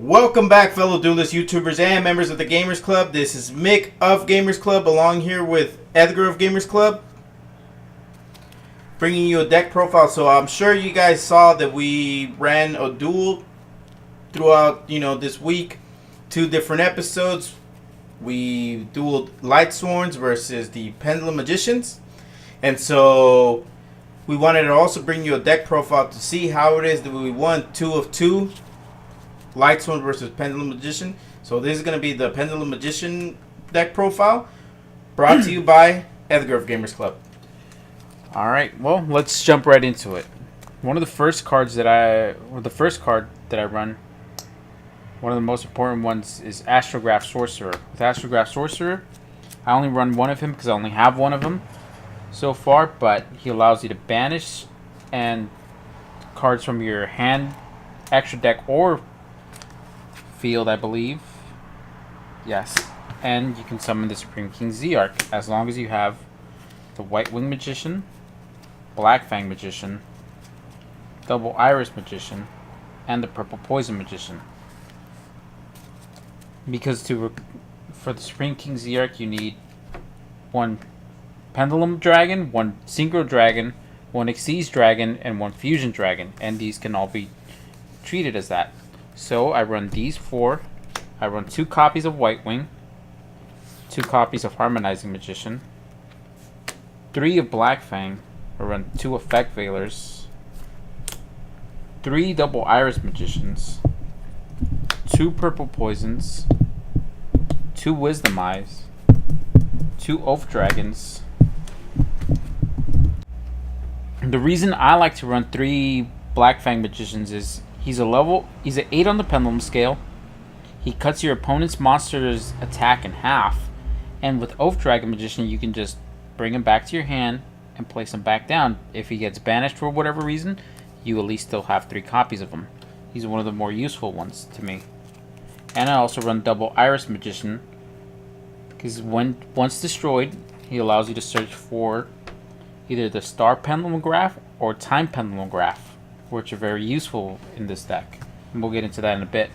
Welcome back, fellow Duelist YouTubers and members of the Gamers Club. This is Mick of Gamers Club, along here with Edgar of Gamers Club, bringing you a deck profile. So I'm sure you guys saw that we ran a duel throughout, this week. 2 different episodes. We dueled lightsworns versus the Pendulum Magicians, and so we wanted to also bring you a deck profile to see how it is that we won 2 of 2. Lightsworn versus Pendulum Magician. So this is going to be the Pendulum Magician deck profile, brought to you by Edgar of Gamers Club. Alright, well, let's jump right into it. One of the first cards that I run, one of the most important ones is Astrograph Sorcerer. With Astrograph Sorcerer, I only run one of him because I only have one of them so far, but he allows you to banish and cards from your hand, extra deck, or field, I believe. Yes. And you can summon the Supreme King Zearch as long as you have the White Winged Magician, Black Fang Magician, Double Iris Magician, and the Purple Poison Magician. Because for the Supreme King Zearch, you need 1 Pendulum Dragon, 1 Synchro Dragon, 1 Xyz Dragon, and 1 Fusion Dragon. And these can all be treated as that. So I run these 4. I run 2 copies of White Wing, 2 copies of Harmonizing Magician, 3 of Black Fang. I run 2 Effect Veilers, 3 Double Iris Magicians, 2 Purple Poisons, 2 Wisdom Eyes, 2 Oath Dragons. The reason I like to run 3 Black Fang Magicians is he's an 8 on the Pendulum scale. He cuts your opponent's monster's attack in half. And with Oath Dragon Magician, you can just bring him back to your hand and place him back down. If he gets banished for whatever reason, you at least still have 3 copies of him. He's one of the more useful ones to me. And I also run Double Iris Magician, because once destroyed, he allows you to search for either the Star Pendulum Graph or Time Pendulum Graph, which are very useful in this deck. And we'll get into that in a bit.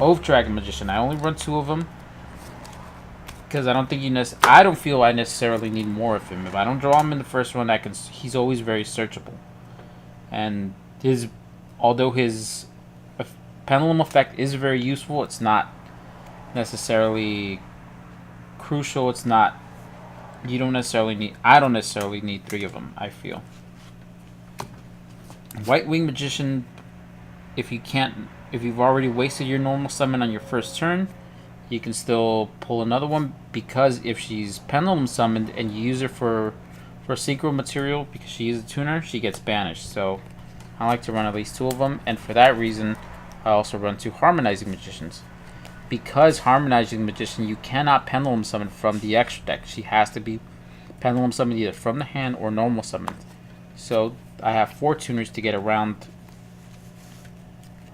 Oath Dragon Magician, I only run 2 of them because I don't feel I necessarily need more of him. If I don't draw him in the first run, he's always very searchable. And although his Pendulum effect is very useful, it's not necessarily crucial. I don't necessarily need 3 of them, I feel. White Wing Magician, if you've already wasted your normal summon on your first turn, you can still pull another one, because if she's Pendulum summoned and you use her for Synchro material, because she is a tuner, she gets banished. So I like to run at least 2 of them, and for that reason, I also run 2 Harmonizing Magicians. Because Harmonizing Magician, you cannot Pendulum summon from the extra deck. She has to be Pendulum summoned either from the hand or normal summoned. So I have 4 tuners to get around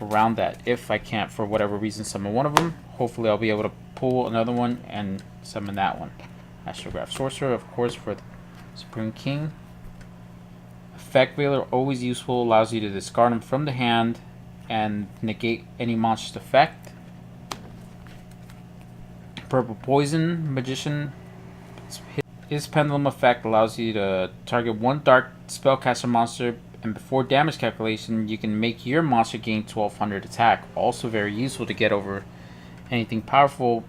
that. If I can't, for whatever reason, summon one of them, hopefully I'll be able to pull another one and summon that one. Astrograph Sorcerer, of course, for the Supreme King. Effect Veiler, always useful, allows you to discard them from the hand and negate any monster's effect. Purple Poison Magician, his Pendulum effect allows you to target 1 dark spellcaster monster, and before damage calculation, you can make your monster gain 1200 attack. Also very useful to get over anything powerful,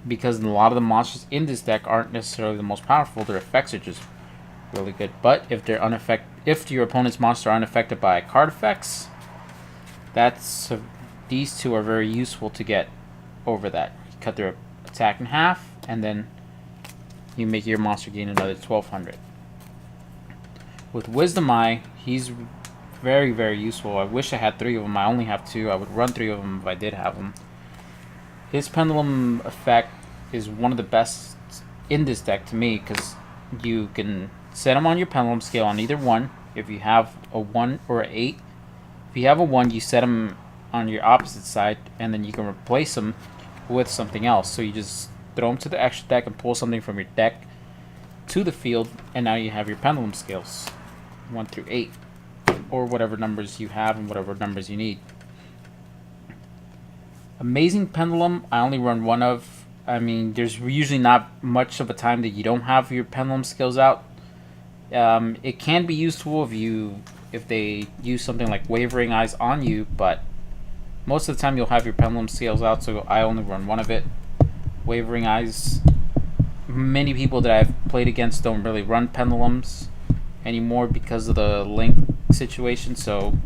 because a lot of the monsters in this deck aren't necessarily the most powerful. Their effects are just really good. But if your opponent's monster are unaffected by card effects, these 2 are very useful to get over that. You cut their attack in half, and then you make your monster gain another 1200. With Wisdom Eye, he's very, very useful. I wish I had 3 of them. I only have 2. I would run 3 of them if I did have them. His Pendulum effect is one of the best in this deck to me, because you can set him on your Pendulum scale on either one. If you have a 1 or an 8, if you have a 1, you set him on your opposite side, and then you can replace him with something else. So you just throw him to the extra deck and pull something from your deck to the field, and now you have your Pendulum scales 1 through 8. or whatever numbers you have and whatever numbers you need. Amazing Pendulum, I only run one of. I mean, there's usually not much of a time that you don't have your Pendulum skills out. It can be useful if they use something like Wavering Eyes on you, but most of the time you'll have your Pendulum skills out, so I only run one of it. Wavering Eyes. Many people that I've played against don't really run Pendulums anymore because of the link situation, so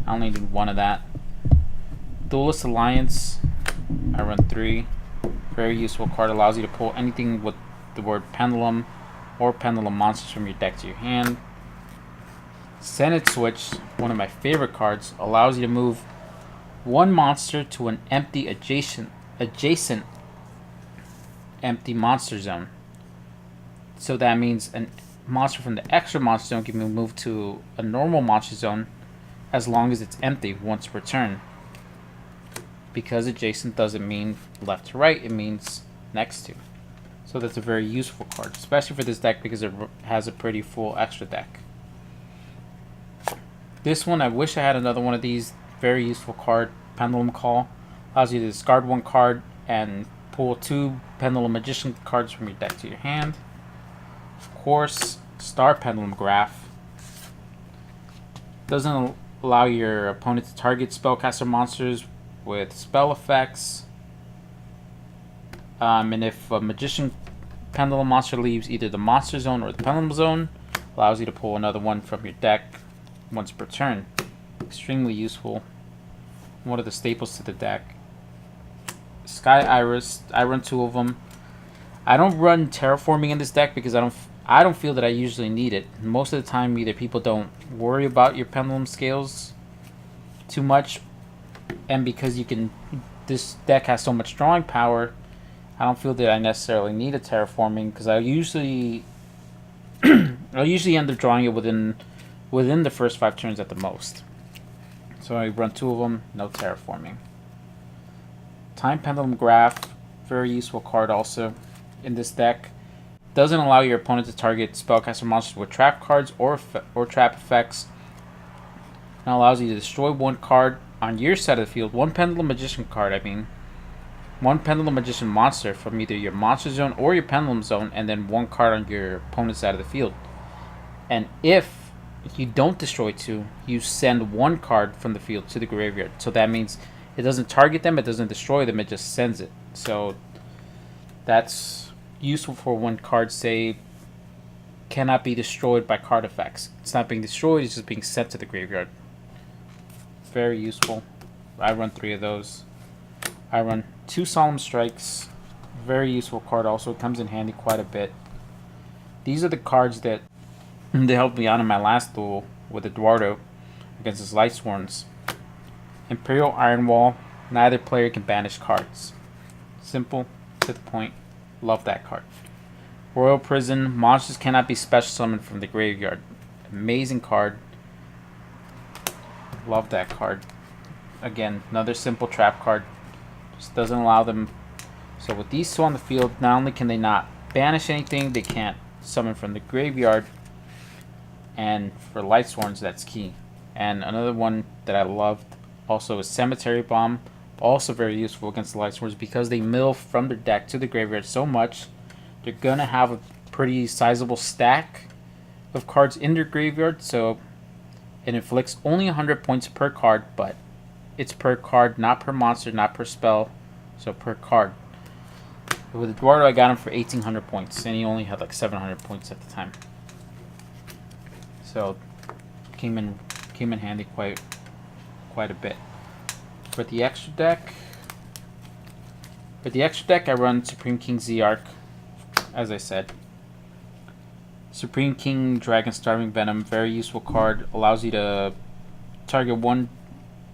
I only do one of that. Duelist Alliance, I run 3. Very useful card, allows you to pull anything with the word Pendulum or Pendulum monsters from your deck to your hand. Senate Switch, one of my favorite cards, allows you to move one monster to an empty adjacent empty monster zone. So that means a monster from the extra monster zone can be moved to a normal monster zone as long as it's empty once per turn. Because adjacent doesn't mean left to right, it means next to. So that's a very useful card, especially for this deck because it has a pretty full extra deck. This one, I wish I had another one of these. Very useful card, Pendulum Call. Allows you to discard one card and pull 2 Pendulum Magician cards from your deck to your hand. Of course, Star Pendulum Graph. Doesn't allow your opponent to target spellcaster monsters with spell effects. And if a Magician Pendulum monster leaves either the monster zone or the Pendulum zone, allows you to pull another one from your deck once per turn. Extremely useful. One of the staples to the deck. Sky Iris, I run 2 of them. I don't run Terraforming in this deck because I don't feel that I usually need it. Most of the time, either people don't worry about your Pendulum scales too much, and because this deck has so much drawing power, I don't feel that I necessarily need a Terraforming because I usually end up drawing it within the first 5 turns at the most. So I run 2 of them, no Terraforming. Time Pendulum Graph, very useful card also in this deck. Doesn't allow your opponent to target spellcaster monsters with trap cards or trap effects. And allows you to destroy one card on your side of the field. One Pendulum Magician card, I mean. One Pendulum Magician monster from either your monster zone or your Pendulum zone, and then one card on your opponent's side of the field. And if you don't destroy 2, you send 1 card from the field to the graveyard. So that means it doesn't target them, it doesn't destroy them, it just sends it. So that's useful for when cards say cannot be destroyed by card effects. It's not being destroyed, it's just being sent to the graveyard. Very useful. I run 3 of those. I run 2 Solemn Strikes. Very useful card also. It comes in handy quite a bit. These are the cards that helped me out in my last duel with Eduardo against his lightsworns. Imperial Iron Wall. Neither player can banish cards. Simple, to the point. Love that card. Royal Prison. Monsters cannot be special summoned from the graveyard. Amazing card. Love that card. Again, another simple trap card. Just doesn't allow them. So with these 2 on the field, not only can they not banish anything, they can't summon from the graveyard. And for Lightsworns, that's key. And another one that I loved also is Cemetery Bomb. Also very useful against the Lightsworns because they mill from their deck to the graveyard so much. They're going to have a pretty sizable stack of cards in their graveyard. So it inflicts only 100 points per card, but it's per card, not per monster, not per spell. So per card. With Eduardo, I got him for 1,800 points, and he only had like 700 points at the time. So came in handy quite a bit. For the extra deck, I run Supreme King Z-Arc, as I said. Supreme King Dragon Starving Venom, very useful card. Allows you to target one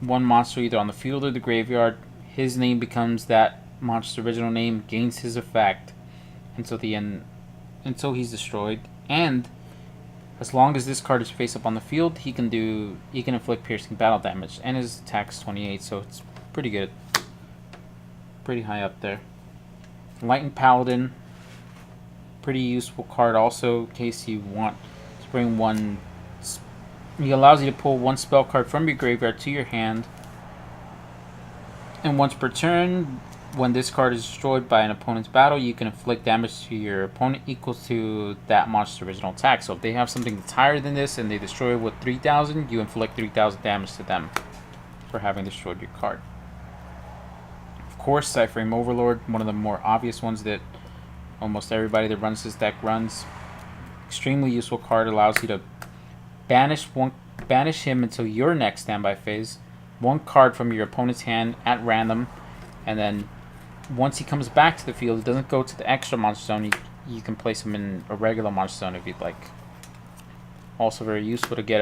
monster either on the field or the graveyard. His name becomes that monster's original name, gains his effect until the end, until he's destroyed. And as long as this card is face up on the field, he can inflict piercing battle damage, and his attack's 28, so it's pretty good. Pretty high up there. Lightning Paladin, pretty useful card also in case you want to bring one. He allows you to pull 1 spell card from your graveyard to your hand, And once per turn, when this card is destroyed by an opponent's battle, you can inflict damage to your opponent equal to that monster's original attack. So if they have something that's higher than this and they destroy it with 3,000, you inflict 3,000 damage to them for having destroyed your card. Of course, Cyframe Overlord, one of the more obvious ones that almost everybody that runs this deck runs. Extremely useful card, allows you to banish him until your next standby phase. One card from your opponent's hand at random, and then once he comes back to the field, it doesn't go to the extra monster zone. You can place him in a regular monster zone if you'd like. Also very useful to get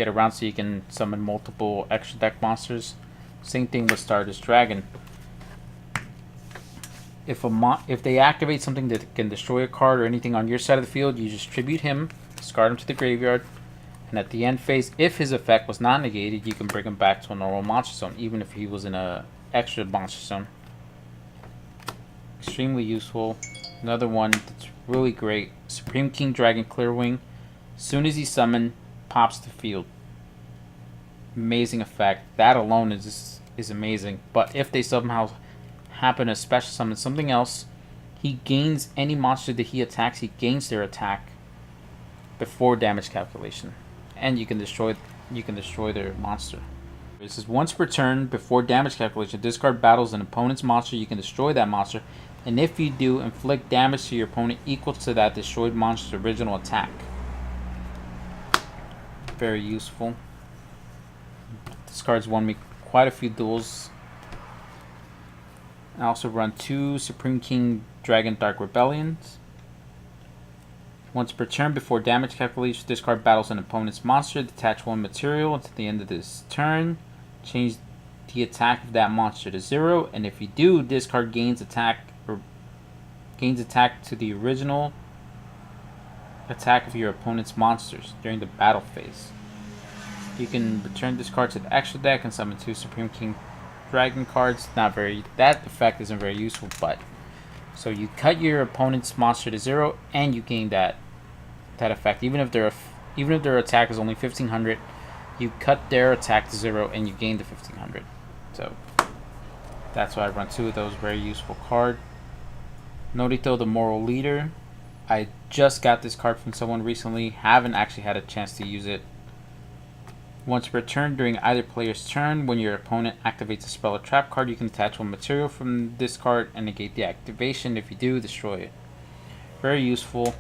around so you can summon multiple extra deck monsters. Same thing with Stardust Dragon. If they activate something that can destroy a card or anything on your side of the field, you just tribute him, discard him to the graveyard, and at the end phase, if his effect was not negated, you can bring him back to a normal monster zone, even if he was in a extra monster zone. Extremely useful. Another one that's really great, Supreme King Dragon Clearwing. As soon as he's summoned, pops the field. Amazing effect. That alone is amazing. But if they somehow happen to special summon something else, he gains any monster that he attacks, he gains their attack before damage calculation. And you can destroy their monster. This is once per turn before damage calculation. This card battles an opponent's monster. You can destroy that monster, and if you do, inflict damage to your opponent equal to that destroyed monster's original attack. Very useful. This card's won me quite a few duels. I also run 2 Supreme King Dragon Dark Rebellions. Once per turn before damage calculation, this card battles an opponent's monster. Detach 1 material until the end of this turn. Change the attack of that monster to 0, and if you do, this card gains attack to the original attack of your opponent's monsters during the battle phase. You can return this card to the extra deck and summon 2 Supreme King Dragon cards. That effect isn't very useful, but so you cut your opponent's monster to 0 and you gain that effect. Even if their attack is only 1500, you cut their attack to 0 and you gain the 1500. So that's why I run 2 of those. Very useful card. Norito, the Moral Leader. I just got this card from someone recently. Haven't actually had a chance to use it. Once per turn during either player's turn, when your opponent activates a spell or trap card, you can attach 1 material from this card and negate the activation. If you do, destroy it. Very useful.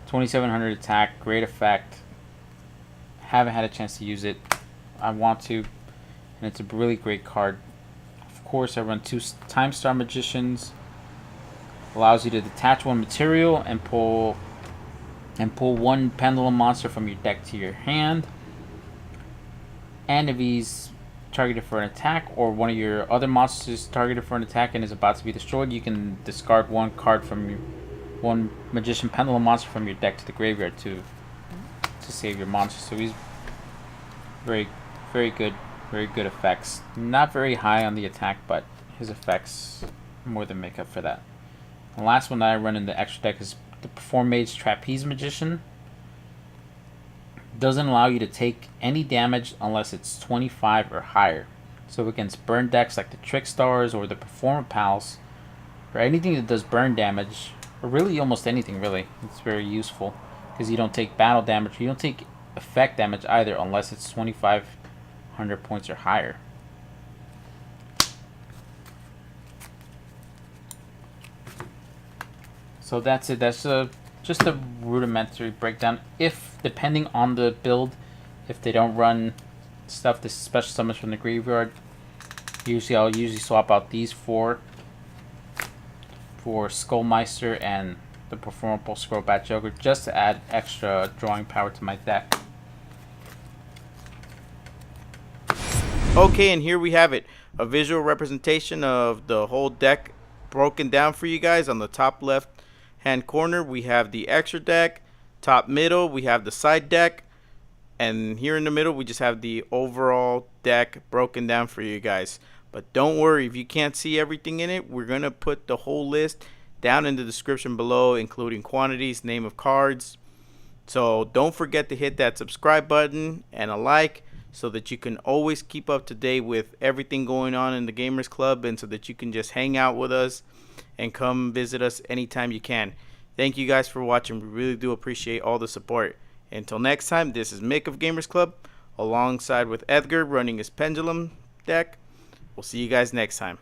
2700 attack, great effect. Haven't had a chance to use it. I want to, and it's a really great card. Of course, I run 2 Time Star Magicians. Allows you to detach 1 material and pull 1 Pendulum monster from your deck to your hand. And if he's targeted for an attack, or one of your other monsters is targeted for an attack and is about to be destroyed, you can discard 1 card from your 1 Magician Pendulum monster from your deck to the graveyard to save your monster. So he's very good effects. Not very high on the attack, but his effects more than make up for that. The last one that I run in the extra deck is the Perform Mage Trapeze Magician. Doesn't allow you to take any damage unless it's 25 or higher. So against burn decks like the Trick Stars or the Performer Pals, or anything that does burn damage, or really almost anything really, it's very useful because you don't take battle damage, you don't take effect damage either unless it's 2500 points or higher. So that's it. That's just a rudimentary breakdown. If, depending on the build, if they don't run stuff this special summons from the graveyard, I'll usually swap out these 4 for Skullmeister and the Performable Scrollback Joker just to add extra drawing power to my deck. Okay, and here we have it. A visual representation of the whole deck broken down for you guys. On the top left hand corner, we have the extra deck. Top middle, we have the side deck. And here in the middle, we just have the overall deck broken down for you guys. But don't worry, if you can't see everything in it, we're going to put the whole list down in the description below, including quantities, name of cards. So don't forget to hit that subscribe button and a like so that you can always keep up to date with everything going on in the Gamers Club, and so that you can just hang out with us and come visit us anytime you can. Thank you guys for watching. We really do appreciate all the support. Until next time, this is Mick of Gamers Club, alongside with Edgar running his Pendulum deck. We'll see you guys next time.